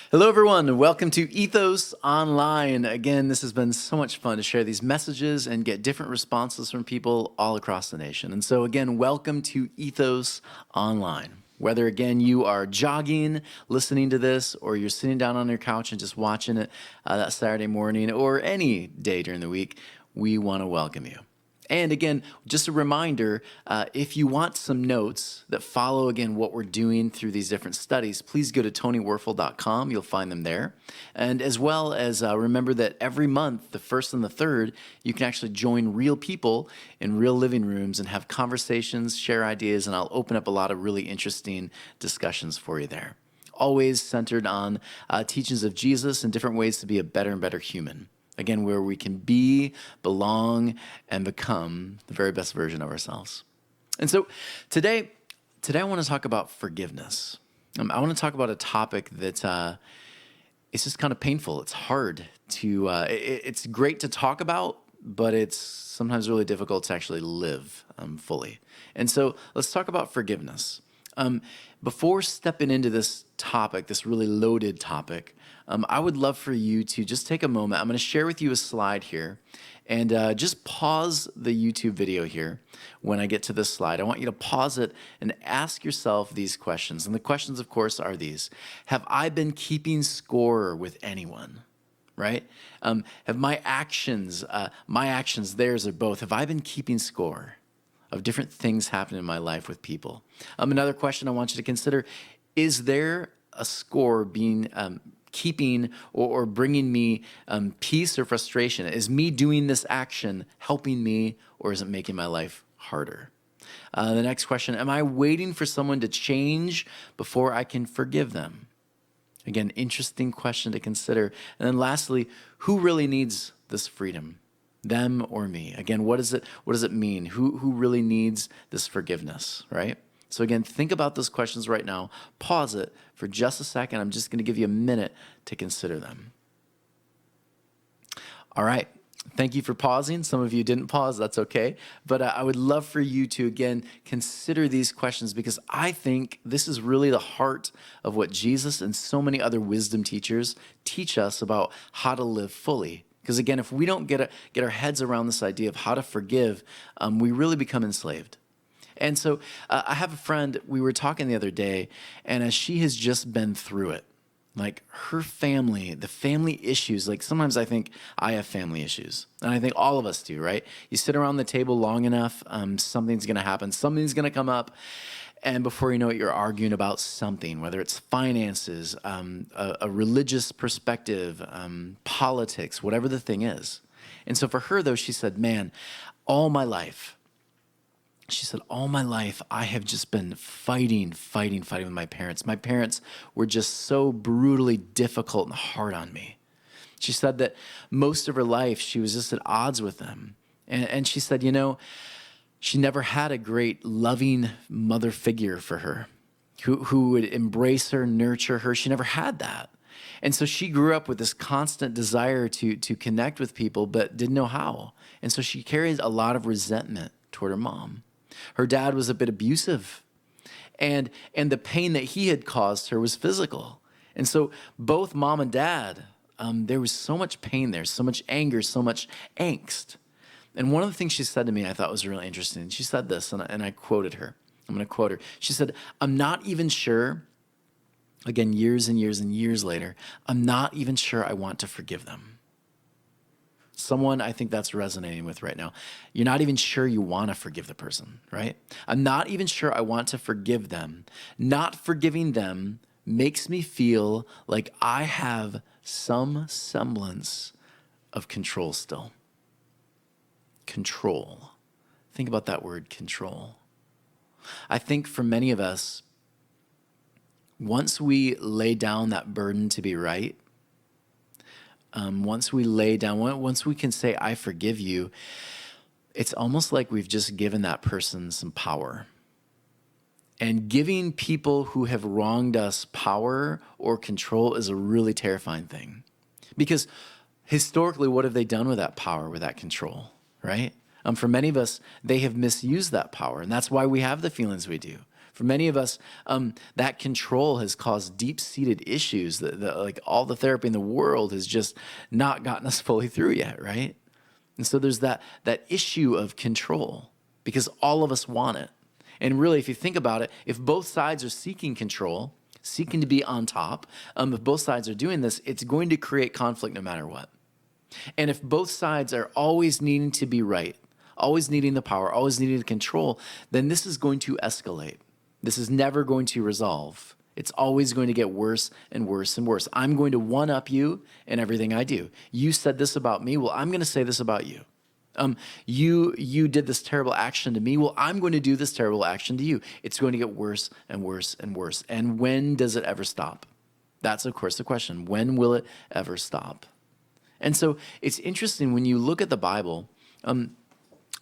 Hello, everyone. Welcome to Ethos Online. Again, this has been so much fun to share these messages and get different responses from people all across the nation. And so, again, welcome to Ethos Online. Whether, again, you are jogging, listening to this, or you're sitting down on your couch and just watching it that Saturday morning, or any day during the week, we want to welcome you. And again, just a reminder, if you want some notes that follow, again, what we're doing through these different studies, please go to tonywerfel.com. You'll find them there. And as well as remember that every month, the first and the third, you can actually join real people in real living rooms and have conversations, share ideas, and I'll open up a lot of really interesting discussions for you there. Always centered on teachings of Jesus and different ways to be a better and better human. Again, where we can be, belong, and become the very best version of ourselves. And so today I want to talk about forgiveness. I want to talk about a topic that it's just kind of painful. It's hard to, it's great to talk about, but it's sometimes really difficult to actually live fully. And so let's talk about forgiveness. Before stepping into this topic, this really loaded topic, I would love for you to just take a moment. I'm going to share with you a slide here, and just pause the YouTube video here when I get to this slide. I want you to pause it and ask yourself these questions. And the questions, of course, are these. Have I been keeping score with anyone? Right? Have my actions, theirs or both, have I been keeping score of different things happening in my life with people? Another question I want you to consider, is there a score being keeping or bringing me peace or frustration? Is me doing this action helping me, or is it making my life harder? The next question, am I waiting for someone to change before I can forgive them? Again, interesting question to consider. And then lastly, who really needs this freedom? Them or me? Again, what does it mean? Who really needs this forgiveness, right? So again, think about those questions right now. Pause it for just a second. I'm just going to give you a minute to consider them. All right. Thank you for pausing. Some of you didn't pause. That's okay. But I would love for you to, again, consider these questions, because I think this is really the heart of what Jesus and so many other wisdom teachers teach us about how to live fully. Because again, if we don't get our heads around this idea of how to forgive, we really become enslaved. And so I have a friend, we were talking the other day, and as she has just been through it, like her family, the family issues, like sometimes I think I have family issues, and I think all of us do, right? You sit around the table long enough, something's going to happen, something's going to come up, and before you know it, you're arguing about something, whether it's finances, a religious perspective, politics, whatever the thing is. And so for her, though, she said, man, all my life, I have just been fighting with my parents. My parents were just so brutally difficult and hard on me. She said that most of her life, she was just at odds with them. And she said, she never had a great loving mother figure for her who would embrace her, nurture her. She never had that. And so she grew up with this constant desire to connect with people, but didn't know how. And so she carried a lot of resentment toward her mom. Her dad was a bit abusive, and the pain that he had caused her was physical. And so both mom and dad, there was so much pain there, so much anger, so much angst. And one of the things she said to me I thought was really interesting. She said this, and I quoted her. I'm going to quote her. She said, I'm not even sure, again, years and years and years later, I'm not even sure I want to forgive them. Someone I think that's resonating with right now. You're not even sure you want to forgive the person, right? I'm not even sure I want to forgive them. Not forgiving them makes me feel like I have some semblance of control still. Control. Think about that word, control. I think for many of us, once we lay down that burden to be right, once we can say, I forgive you, it's almost like we've just given that person some power. And giving people who have wronged us power or control is a really terrifying thing. Because historically, what have they done with that power, with that control, right? For many of us, they have misused that power, and that's why we have the feelings we do. For many of us, that control has caused deep-seated issues that like all the therapy in the world has just not gotten us fully through yet, right? And so there's that issue of control because all of us want it. And really, if you think about it, if both sides are seeking control, seeking to be on top, if both sides are doing this, it's going to create conflict no matter what. And if both sides are always needing to be right, always needing the power, always needing the control, then this is going to escalate. This is never going to resolve. It's always going to get worse and worse and worse. I'm going to one-up you in everything I do. You said this about me. Well, I'm going to say this about you. You did this terrible action to me. Well, I'm going to do this terrible action to you. It's going to get worse and worse and worse. And when does it ever stop? That's, of course, the question. When will it ever stop? And so it's interesting when you look at the Bible.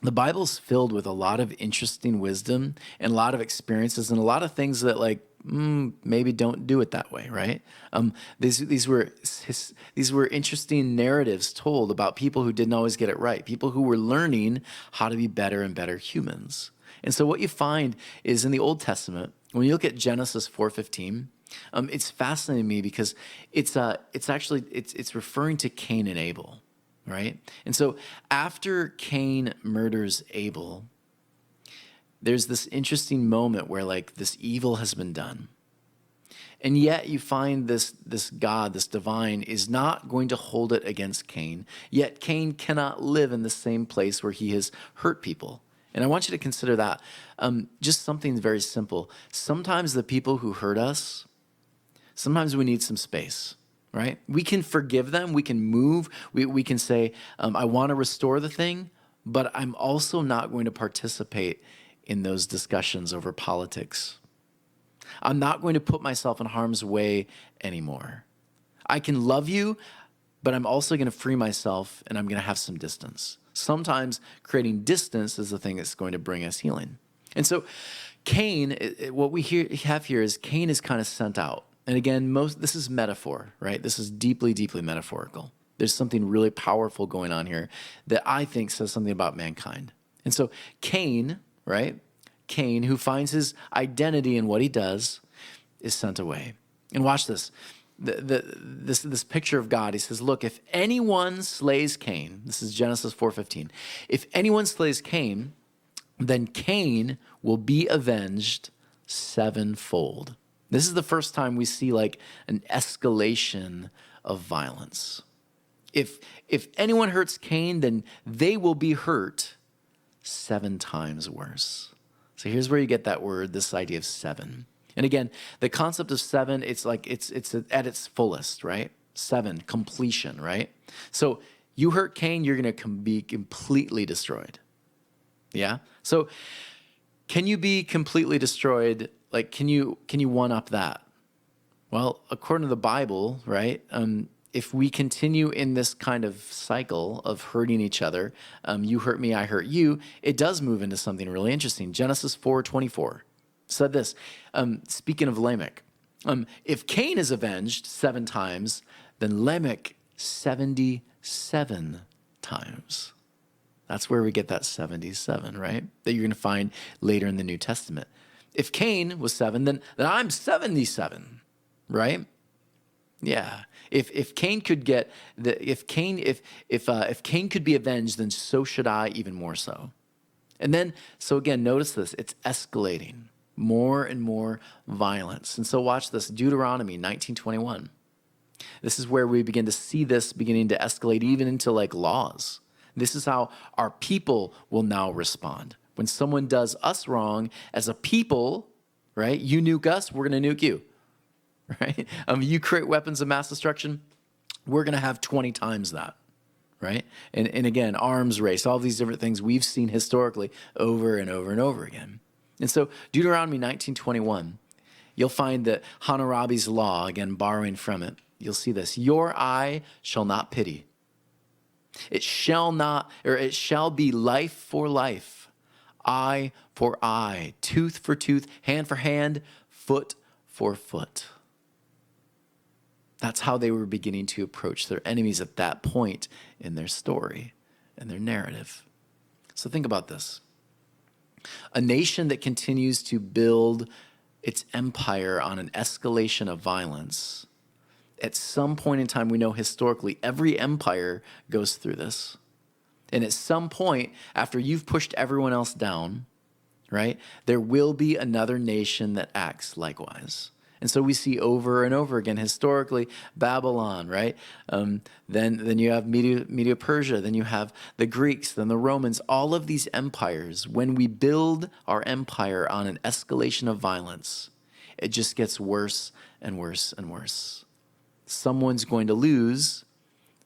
The Bible's filled with a lot of interesting wisdom and a lot of experiences and a lot of things that maybe don't do it that way, right? These were interesting narratives told about people who didn't always get it right, people who were learning how to be better and better humans. And so what you find is in the Old Testament, when you look at Genesis 4:15, it's fascinating to me because it's referring to Cain and Abel. Right? And so after Cain murders Abel, there's this interesting moment where this evil has been done. And yet you find this God, this divine, is not going to hold it against Cain. Yet Cain cannot live in the same place where he has hurt people. And I want you to consider that. Just something very simple. Sometimes the people who hurt us, sometimes we need some space. Right? We can forgive them. We can move. We can say, I want to restore the thing, but I'm also not going to participate in those discussions over politics. I'm not going to put myself in harm's way anymore. I can love you, but I'm also going to free myself and I'm going to have some distance. Sometimes creating distance is the thing that's going to bring us healing. And so Cain, what we have here is Cain is kind of sent out. And again, this is metaphor, right? This is deeply, deeply metaphorical. There's something really powerful going on here that I think says something about mankind. And so Cain, right? Cain, who finds his identity in what he does, is sent away. And watch this. This picture of God, he says, look, if anyone slays Cain, this is Genesis 4:15. If anyone slays Cain, then Cain will be avenged sevenfold. This is the first time we see an escalation of violence. If anyone hurts Cain, then they will be hurt 7 times worse. So here's where you get that word, this idea of 7. And again, the concept of 7, it's at its fullest, right? 7, completion, right? So you hurt Cain, you're going to be completely destroyed. Yeah? So can you be completely destroyed? Can you one-up that? Well, according to the Bible, right, if we continue in this kind of cycle of hurting each other, you hurt me, I hurt you, it does move into something really interesting. Genesis 4:24 said this, speaking of Lamech, if Cain is avenged 7 times, then Lamech 77 times. That's where we get that 77, right? That you're going to find later in the New Testament. If Cain was 7, then I'm 77, right? Yeah. If Cain could get if Cain could be avenged, then so should I, even more so. And then so again, notice this, it's escalating, more and more violence. And so watch this, Deuteronomy 19:21. This is where we begin to see this beginning to escalate even into laws. This is how our people will now respond. When someone does us wrong as a people, right? You nuke us, we're going to nuke you, right? You create weapons of mass destruction, we're going to have 20 times that, right? And again, arms race, all these different things we've seen historically over and over and over again. And so Deuteronomy 19:21, you'll find that Hammurabi's law, again, borrowing from it, you'll see this, your eye shall not pity. It shall be life for life. Eye for eye, tooth for tooth, hand for hand, foot for foot. That's how they were beginning to approach their enemies at that point in their story and their narrative. So think about this. A nation that continues to build its empire on an escalation of violence, at some point in time, we know historically every empire goes through this. And at some point, after you've pushed everyone else down, right, there will be another nation that acts likewise. And so we see over and over again, historically, Babylon, right? Then you have Media Persia, then you have the Greeks, then the Romans, all of these empires. When we build our empire on an escalation of violence, it just gets worse and worse and worse. Someone's going to lose.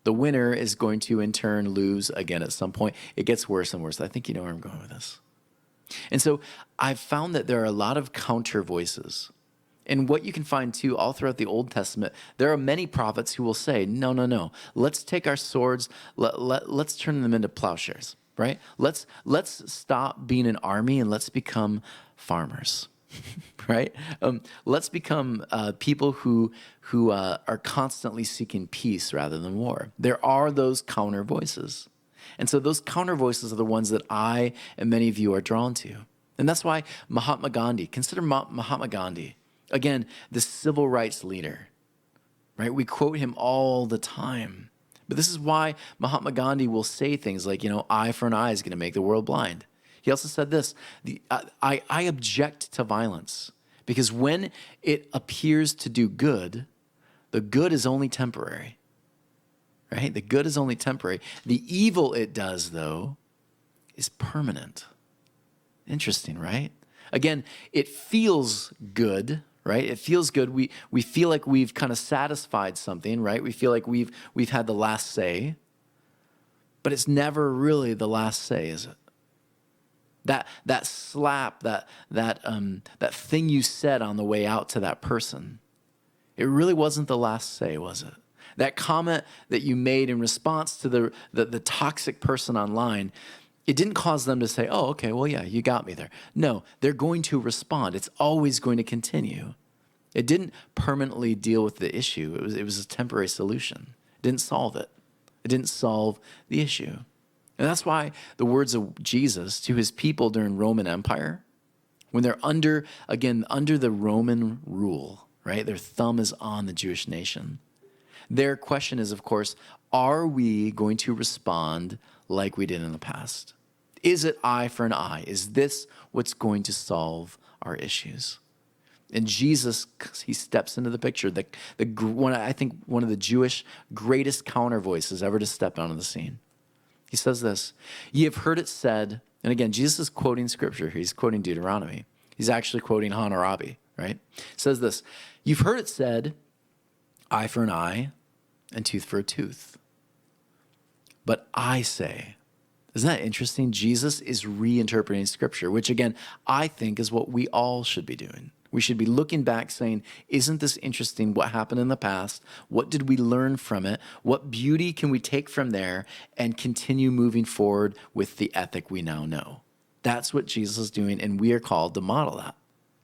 The winner is going to, in turn, lose again at some point. It gets worse and worse. I think you know where I'm going with this. And so I've found that there are a lot of counter voices. And what you can find, too, all throughout the Old Testament, there are many prophets who will say, no. Let's take our swords, let's turn them into plowshares, right? Let's stop being an army and let's become farmers, right? Let's become people who are constantly seeking peace rather than war. There are those counter voices. And so those counter voices are the ones that I and many of you are drawn to. And that's why Mahatma Gandhi, consider Mahatma Gandhi, again, the civil rights leader, right? We quote him all the time. But this is why Mahatma Gandhi will say things like, eye for an eye is going to make the world blind. He also said this, I object to violence because when it appears to do good, the good is only temporary, right? The good is only temporary. The evil it does, though, is permanent. Interesting, right? Again, it feels good, right? It feels good. We feel like we've kind of satisfied something, right? We feel like we've had the last say, but it's never really the last say, is it? That slap, that thing you said on the way out to that person, it really wasn't the last say, was it? That comment that you made in response to the toxic person online, it didn't cause them to say, oh, okay, well, yeah, you got me there. No, they're going to respond. It's always going to continue. It didn't permanently deal with the issue. It was a temporary solution. It didn't solve it. It didn't solve the issue. And that's why the words of Jesus to his people during Roman Empire, when they're under the Roman rule, right? Their thumb is on the Jewish nation. Their question is, of course, are we going to respond like we did in the past? Is it eye for an eye? Is this what's going to solve our issues? And Jesus, he steps into the picture. I think one of the Jewish greatest counter voices ever to step onto the scene. He says this, ye have heard it said, and again, Jesus is quoting scripture. He's quoting Deuteronomy. He's actually quoting Hammurabi, right? He says this, you've heard it said, eye for an eye and tooth for a tooth. But I say, isn't that interesting? Jesus is reinterpreting scripture, which again, I think is what we all should be doing. We should be looking back saying, isn't this interesting what happened in the past? What did we learn from it? What beauty can we take from there and continue moving forward with the ethic we now know? That's what Jesus is doing, and we are called to model that,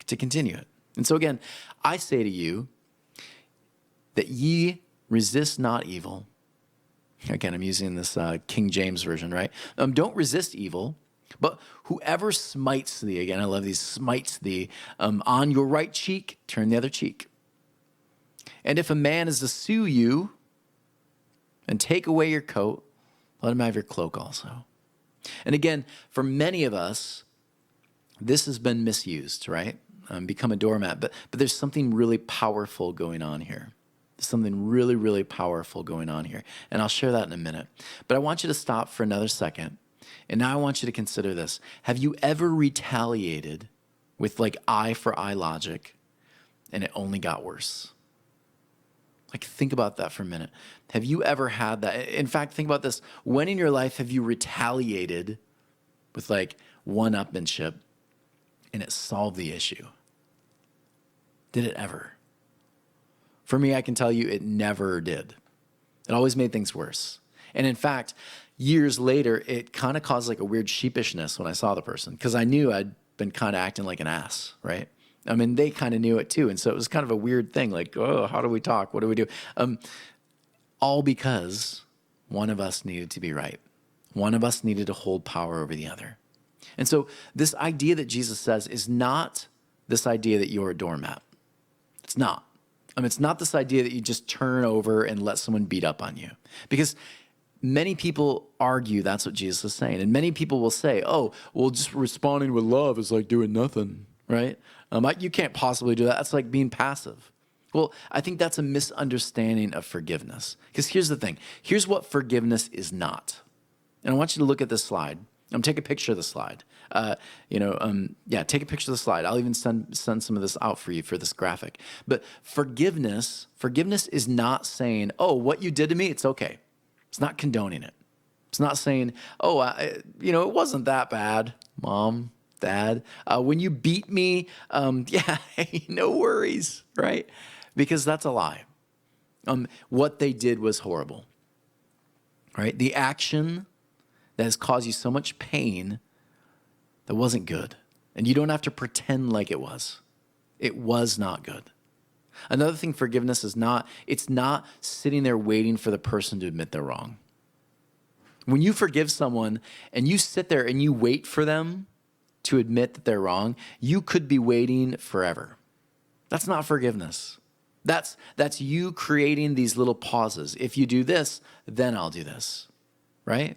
to continue it. And so again, I say to you that ye resist not evil. Again, I'm using this King James version, right? Don't resist evil. But whoever smites thee, again, I love these, smites thee, on your right cheek, turn the other cheek. And if a man is to sue you and take away your coat, let him have your cloak also. And again, for many of us, this has been misused, right? Become a doormat. But there's something really powerful going on here. There's something really, really powerful going on here. And I'll share that in a minute. But I want you to stop for another second. And now I want you to consider this. Have you ever retaliated with like eye for eye logic and it only got worse? Like think about that for a minute. Have you ever had that? In fact, think about this. When in your life have you retaliated with like one-upmanship and it solved the issue? Did it ever? For me, I can tell you it never did. It always made things worse. And in fact, years later, it kind of caused like a weird sheepishness when I saw the person because I knew I'd been kind of acting like an ass, right? I mean, they kind of knew it too. And so it was kind of a weird thing like, oh, how do we talk? What do we do? All because one of us needed to be right. One of us needed to hold power over the other. And so this idea that Jesus says is not this idea that you're a doormat. It's not. It's not this idea that you just turn over and let someone beat up on you. Because many people argue that's what Jesus is saying. And many people will say, oh, well, just responding with love is like doing nothing, right? You can't possibly do that. That's like being passive. Well, I think that's a misunderstanding of forgiveness. Because here's the thing. Here's what forgiveness is not. And I want you to look at this slide. Take a picture of the slide. Take a picture of the slide. I'll even send some of this out for you for this graphic. But forgiveness is not saying, oh, what you did to me, it's okay. It's not condoning it. It's not saying, oh, it wasn't that bad, Mom, Dad. When you beat me, hey, no worries, right? Because that's a lie. What they did was horrible, right? The action that has caused you so much pain that wasn't good. And you don't have to pretend like it was. It was not good. Another thing forgiveness is not, it's not sitting there waiting for the person to admit they're wrong. When you forgive someone and you sit there and you wait for them to admit that they're wrong, you could be waiting forever. That's not forgiveness. That's you creating these little pauses. If you do this, then I'll do this, right?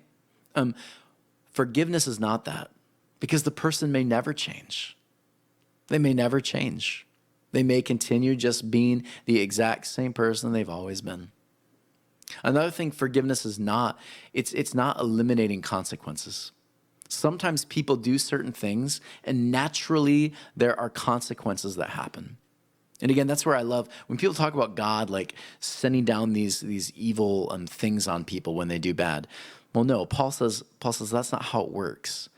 Forgiveness is not that, because the person may never change. They may never change. They may continue just being the exact same person they've always been. Another thing forgiveness is not, it's not eliminating consequences. Sometimes people do certain things and naturally there are consequences that happen. And again, that's where I love when people talk about God like sending down these evil things on people when they do bad. Well, no, Paul says that's not how it works.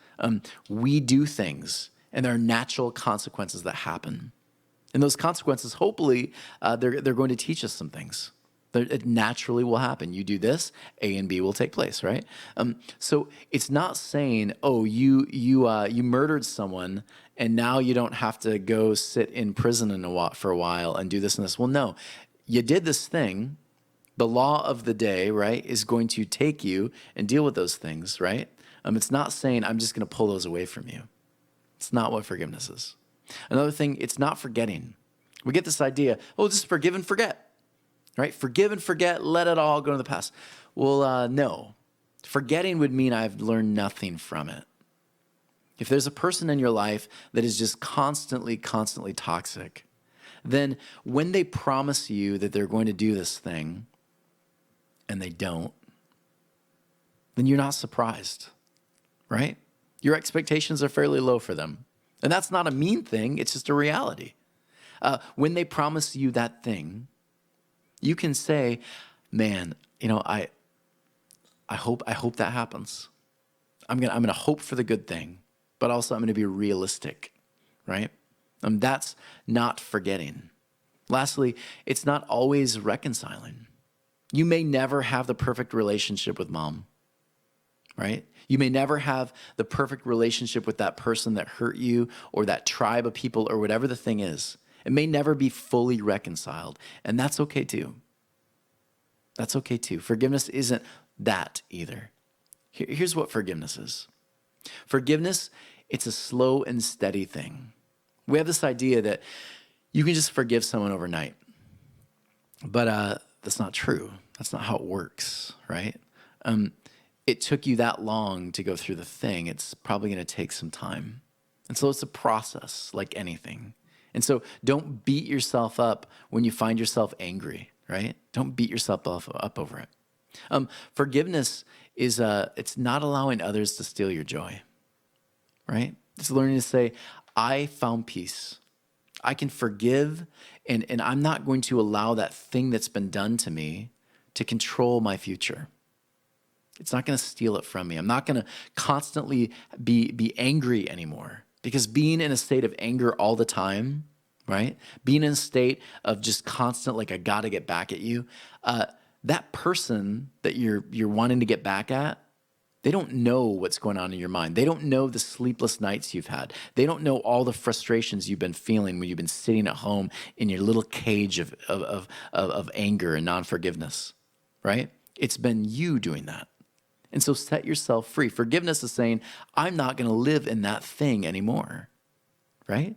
We do things, and there are natural consequences that happen. And those consequences, hopefully, they're going to teach us some things. It naturally will happen. You do this, A and B will take place, right? So it's not saying, oh, you murdered someone, and now you don't have to go sit in prison for a while and do this and this. Well, no, you did this thing. The law of the day, right, is going to take you and deal with those things, right? It's not saying I'm just going to pull those away from you. It's not what forgiveness is. Another thing, it's not forgetting. We get this idea, oh, just forgive and forget, right? Forgive and forget, let it all go to the past. Well, no. Forgetting would mean I've learned nothing from it. If there's a person in your life that is just constantly toxic, then when they promise you that they're going to do this thing, and they don't, then you're not surprised, right? Your expectations are fairly low for them. And that's not a mean thing, it's just a reality. When they promise you that thing, you can say, man, I hope that happens. I'm gonna hope for the good thing, but also I'm gonna be realistic, right? That's not forgetting. Lastly, it's not always reconciling. You may never have the perfect relationship with Mom, right? You may never have the perfect relationship with that person that hurt you or that tribe of people or whatever the thing is. It may never be fully reconciled, and that's okay too. That's okay too. Forgiveness isn't that either. Here's what forgiveness is. Forgiveness, it's a slow and steady thing. We have this idea that you can just forgive someone overnight, but that's not true. That's not how it works, right? It took you that long to go through the thing. It's probably going to take some time. And so it's a process like anything. And so don't beat yourself up when you find yourself angry, right? Don't beat yourself up over it. Forgiveness is, it's not allowing others to steal your joy, right? It's learning to say, I found peace. I can forgive, and I'm not going to allow that thing that's been done to me to control my future. It's not going to steal it from me. I'm not going to constantly be angry anymore, because being in a state of anger all the time, right? Being in a state of just constant, like, I got to get back at you, that person that you're wanting to get back at, they don't know what's going on in your mind. They don't know the sleepless nights you've had. They don't know all the frustrations you've been feeling when you've been sitting at home in your little cage of anger and non-forgiveness, right? It's been you doing that. And so set yourself free. Forgiveness is saying, I'm not going to live in that thing anymore, right?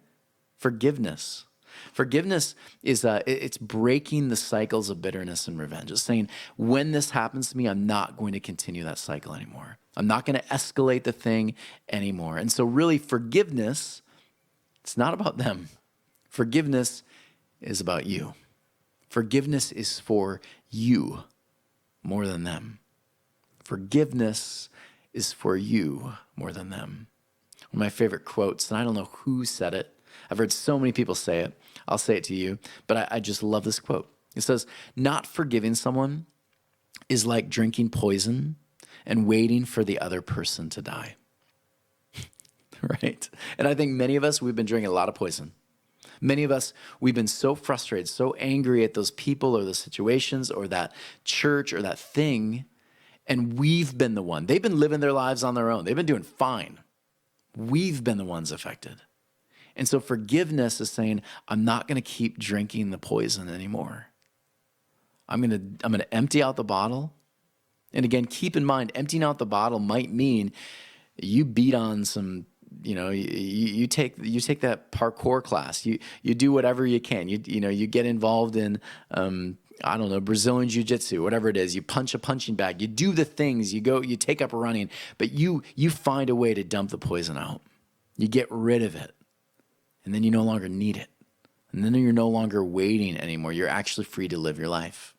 Forgiveness. Forgiveness is it's breaking the cycles of bitterness and revenge. It's saying, when this happens to me, I'm not going to continue that cycle anymore. I'm not going to escalate the thing anymore. And so really forgiveness, it's not about them. Forgiveness is about you. Forgiveness is for you more than them. Forgiveness is for you more than them. One of my favorite quotes, and I don't know who said it. I've heard so many people say it. I'll say it to you, but I just love this quote. It says, not forgiving someone is like drinking poison and waiting for the other person to die. Right? And I think many of us, we've been drinking a lot of poison. Many of us, we've been so frustrated, so angry at those people or the situations or that church or that thing, and we've been the one. They've been living their lives on their own. They've been doing fine. We've been the ones affected. And so forgiveness is saying, I'm not going to keep drinking the poison anymore. I'm going to empty out the bottle. And again, keep in mind, emptying out the bottle might mean you beat on some, you take that parkour class. You do whatever you can. You get involved in Brazilian jiu-jitsu, whatever it is. You punch a punching bag. You do the things. You take up running, but you find a way to dump the poison out. You get rid of it. And then you no longer need it. And then you're no longer waiting anymore. You're actually free to live your life.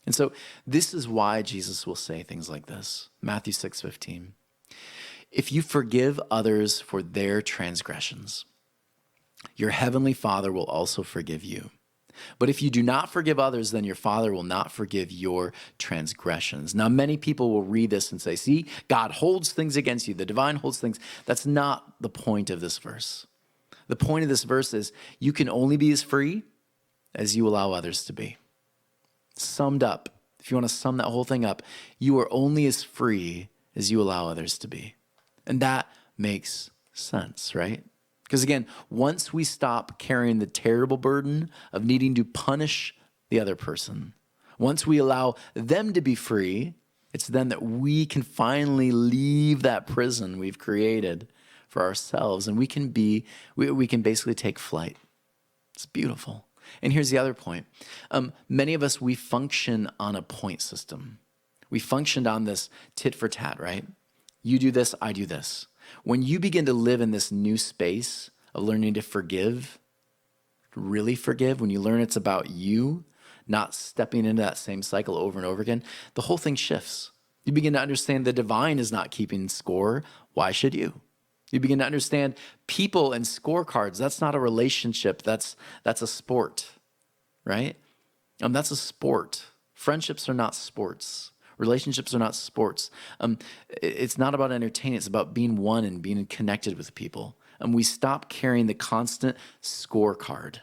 And so this is why Jesus will say things like this. Matthew 6:15. If you forgive others for their transgressions, your heavenly Father will also forgive you. But if you do not forgive others, then your Father will not forgive your transgressions. Now, many people will read this and say, see, God holds things against you. The divine holds things. That's not the point of this verse. The point of this verse is you can only be as free as you allow others to be. Summed up, if you want to sum that whole thing up, you are only as free as you allow others to be. And that makes sense, right? Because again, once we stop carrying the terrible burden of needing to punish the other person, once we allow them to be free, it's then that we can finally leave that prison we've created for ourselves, and we can basically take flight. It's beautiful. And here's the other point. Many of us, we function on a point system. We functioned on this tit for tat, right? You do this, I do this. When you begin to live in this new space of learning to forgive, really forgive, when you learn it's about you, not stepping into that same cycle over and over again, the whole thing shifts. You begin to understand the divine is not keeping score. Why should you? You begin to understand people and scorecards. That's not a relationship. That's a sport, right? That's a sport. Friendships are not sports. Relationships are not sports. It's not about entertainment. It's about being one and being connected with people. And we stop carrying the constant scorecard.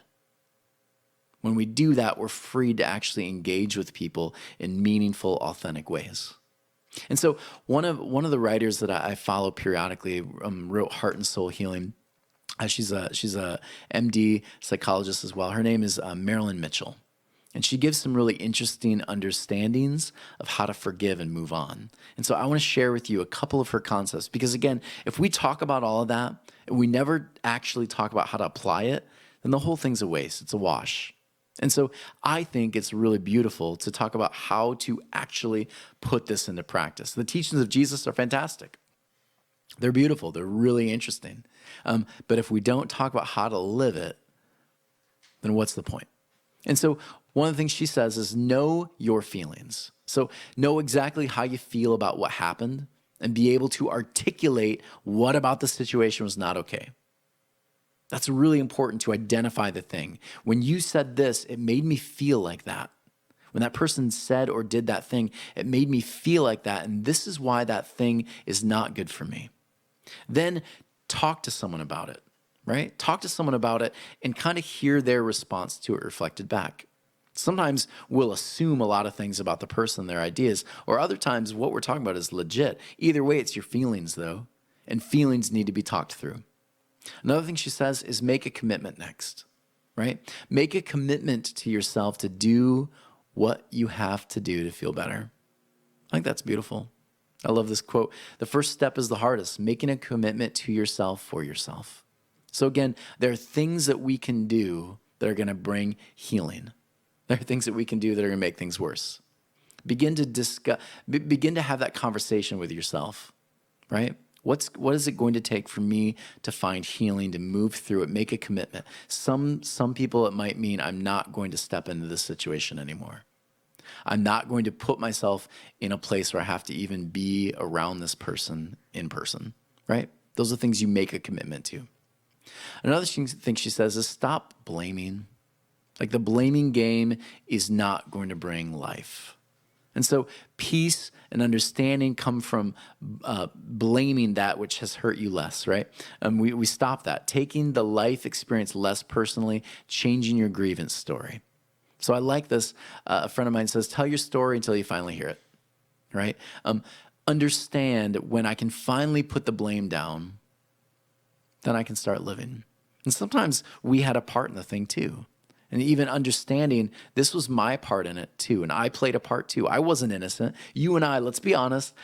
When we do that, we're free to actually engage with people in meaningful, authentic ways. And so one of the writers that I follow periodically wrote Heart and Soul Healing. She's a MD psychologist as well. Her name is Marilyn Mitchell. And she gives some really interesting understandings of how to forgive and move on. And so I want to share with you a couple of her concepts, because again, if we talk about all of that and we never actually talk about how to apply it, then the whole thing's a waste. It's a wash. And so I think it's really beautiful to talk about how to actually put this into practice. The teachings of Jesus are fantastic. They're beautiful. They're really interesting. But if we don't talk about how to live it, then what's the point? And so one of the things she says is know your feelings. So know exactly how you feel about what happened and be able to articulate what about the situation was not okay. That's really important, to identify the thing. When you said this, it made me feel like that. When that person said or did that thing, it made me feel like that. And this is why that thing is not good for me. Then talk to someone about it, right? Talk to someone about it and kind of hear their response to it reflected back. Sometimes we'll assume a lot of things about the person, their ideas, or other times what we're talking about is legit. Either way, it's your feelings though, and feelings need to be talked through. Another thing she says is make a commitment next, right? Make a commitment to yourself to do what you have to do to feel better. I think that's beautiful. I love this quote. The first step is the hardest, making a commitment to yourself for yourself. So again, there are things that we can do that are going to bring healing. There are things that we can do that are going to make things worse. Begin to have that conversation with yourself, right? What is it going to take for me to find healing, to move through it, make a commitment? Some people, it might mean I'm not going to step into this situation anymore. I'm not going to put myself in a place where I have to even be around this person in person, right? Those are things you make a commitment to. Another thing she says is stop blaming. Like the blaming game is not going to bring life. And so peace and understanding come from blaming that which has hurt you less, right? We stop that. Taking the life experience less personally, changing your grievance story. So I like this. A friend of mine says, tell your story until you finally hear it, right? Understand when I can finally put the blame down, then I can start living. And sometimes we had a part in the thing too. And even understanding this was my part in it too. And I played a part too. I wasn't innocent. You and I, let's be honest,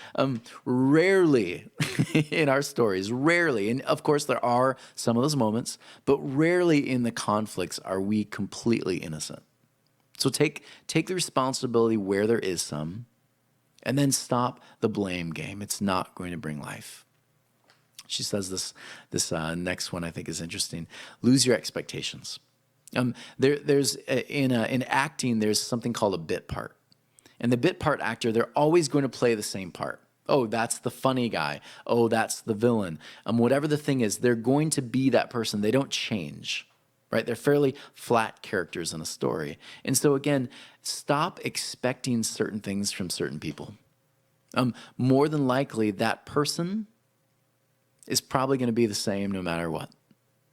rarely in our stories, rarely, and of course there are some of those moments, but rarely in the conflicts are we completely innocent. So take the responsibility where there is some, and then stop the blame game. It's not going to bring life. She says this next one I think is interesting. Lose your expectations. There's in acting, there's something called a bit part. And the bit part actor, they're always going to play the same part. Oh, that's the funny guy. Oh, that's the villain. Whatever the thing is, they're going to be that person. They don't change, right? They're fairly flat characters in a story. And so again, stop expecting certain things from certain people. More than likely, that person is probably going to be the same no matter what.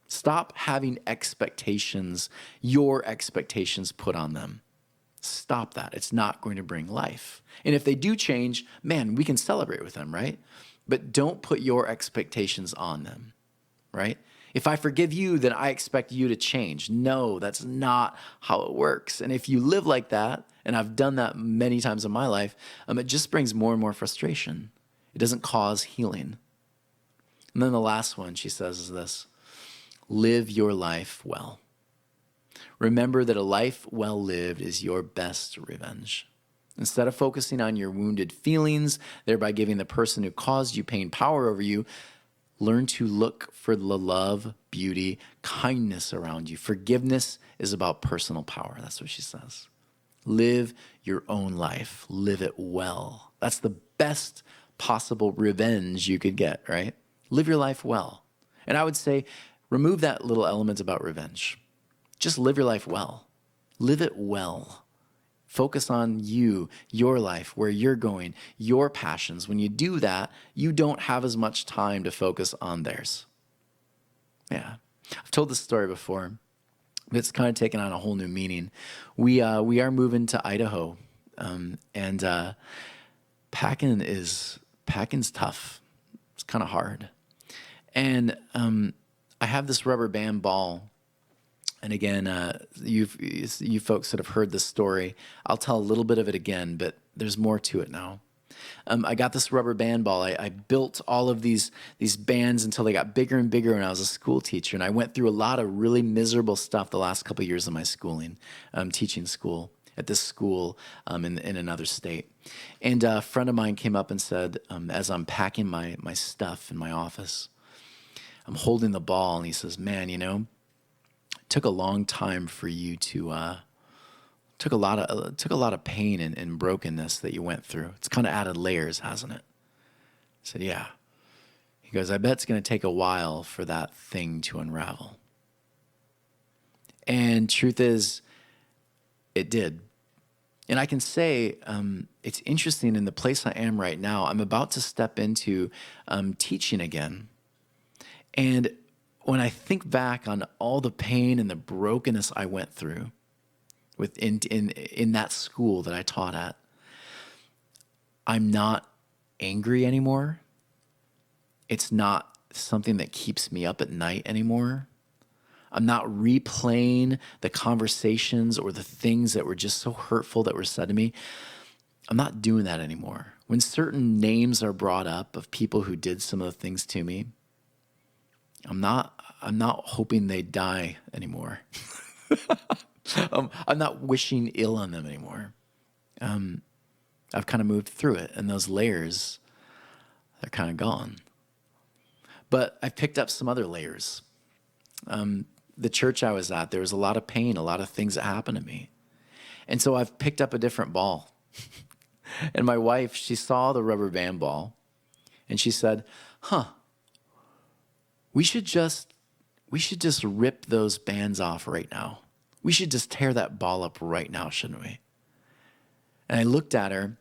Stop having expectations, your expectations put on them. Stop that. It's not going to bring life. And if they do change, man, we can celebrate with them, right? But don't put your expectations on them, right? If I forgive you, then I expect you to change. No, that's not how it works. And if you live like that, and I've done that many times in my life, it just brings more and more frustration. It doesn't cause healing. And then the last one she says is this: live your life well. Remember that a life well lived is your best revenge. Instead of focusing on your wounded feelings, thereby giving the person who caused you pain power over you, learn to look for the love, beauty, kindness around you. Forgiveness is about personal power. That's what she says. Live your own life. Live it well. That's the best possible revenge you could get, right? Live your life well. And I would say, remove that little element about revenge. Just live your life well. Live it well. Focus on you, your life, where you're going, your passions. When you do that, you don't have as much time to focus on theirs. Yeah. I've told this story before. It's kind of taken on a whole new meaning. We are moving to Idaho, and packing's tough. It's kind of hard. And I have this rubber band ball. And again, you folks that have heard this story, I'll tell a little bit of it again, but there's more to it now. I got this rubber band ball. I built all of these bands until they got bigger and bigger when I was a school teacher. And I went through a lot of really miserable stuff the last couple of years of my schooling, teaching school at this school in another state. And a friend of mine came up and said, as I'm packing my stuff in my office, I'm holding the ball, and he says, man, it took a long time for you to took a lot of pain and brokenness that you went through. It's kind of added layers, hasn't it? I said, yeah. He goes, I bet it's going to take a while for that thing to unravel. And truth is, it did. And I can say it's interesting, in the place I am right now, I'm about to step into teaching again. And when I think back on all the pain and the brokenness I went through in that school that I taught at, I'm not angry anymore. It's not something that keeps me up at night anymore. I'm not replaying the conversations or the things that were just so hurtful that were said to me. I'm not doing that anymore. when certain names are brought up of people who did some of the things to me, I'm not hoping they die anymore. I'm not wishing ill on them anymore. I've kind of moved through it, and those layers, they're kind of gone. But I've picked up some other layers. The church I was at, there was a lot of pain, a lot of things that happened to me. And so I've picked up a different ball. And my wife, she saw the rubber band ball, and she said, we should just rip those bands off right now. We should just tear that ball up right now, shouldn't we? And I looked at her,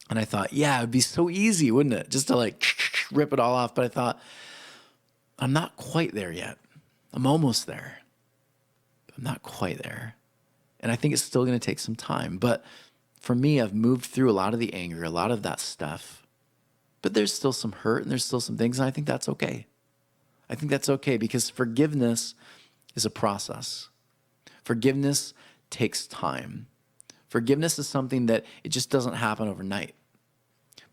and I thought, yeah, it'd be so easy, wouldn't it? Just to like rip it all off. But I thought, I'm not quite there yet. I'm almost there. I'm not quite there. And I think it's still going to take some time. But for me, I've moved through a lot of the anger, a lot of that stuff. But there's still some hurt, and there's still some things, and I think that's okay. I think that's okay, because forgiveness is a process. Forgiveness takes time. Forgiveness is something that it just doesn't happen overnight.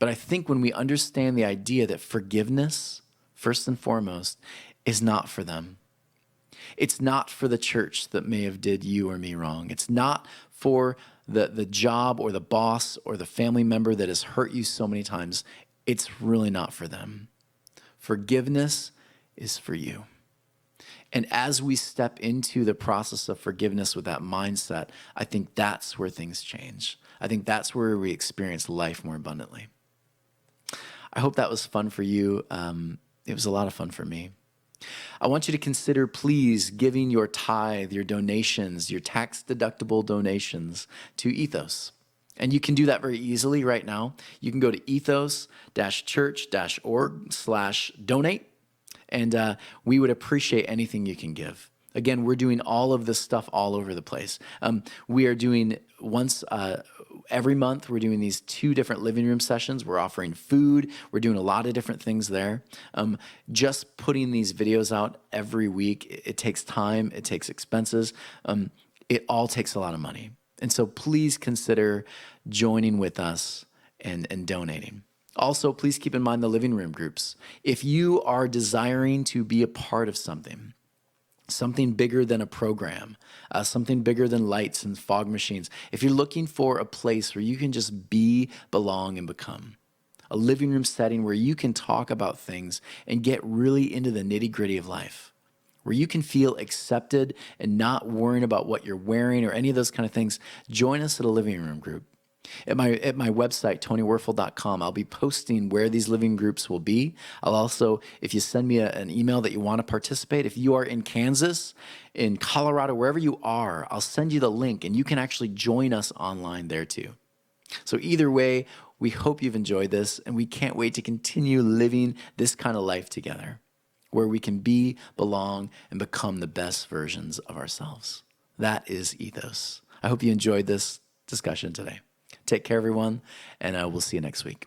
But I think when we understand the idea that forgiveness, first and foremost, is not for them. It's not for the church that may have did you or me wrong. It's not for the job or the boss or the family member that has hurt you so many times. It's really not for them. Forgiveness is for you. And as we step into the process of forgiveness with that mindset, I think that's where things change. I think that's where we experience life more abundantly. I hope that was fun for you. It was a lot of fun for me. I want you to consider, please, giving your tithe, your donations, your tax-deductible donations to Ethos. And you can do that very easily right now. You can go to ethos-church.org/donate. And we would appreciate anything you can give. Again, we're doing all of this stuff all over the place. We are doing once every month, we're doing these 2 different living room sessions. We're offering food. We're doing a lot of different things there. Just putting these videos out every week, it takes time. It takes expenses. It all takes a lot of money. And so please consider joining with us and donating. Also, please keep in mind the living room groups. If you are desiring to be a part of something bigger than a program, something bigger than lights and fog machines, if you're looking for a place where you can just be, belong, and become, a living room setting where you can talk about things and get really into the nitty-gritty of life, where you can feel accepted and not worrying about what you're wearing or any of those kind of things, join us at a living room group. At my website, tonywerfel.com, I'll be posting where these living groups will be. I'll also, if you send me an email that you want to participate, if you are in Kansas, in Colorado, wherever you are, I'll send you the link, and you can actually join us online there too. So either way, we hope you've enjoyed this, and we can't wait to continue living this kind of life together, where we can be, belong, and become the best versions of ourselves. That is Ethos. I hope you enjoyed this discussion today. Take care, everyone, and we'll see you next week.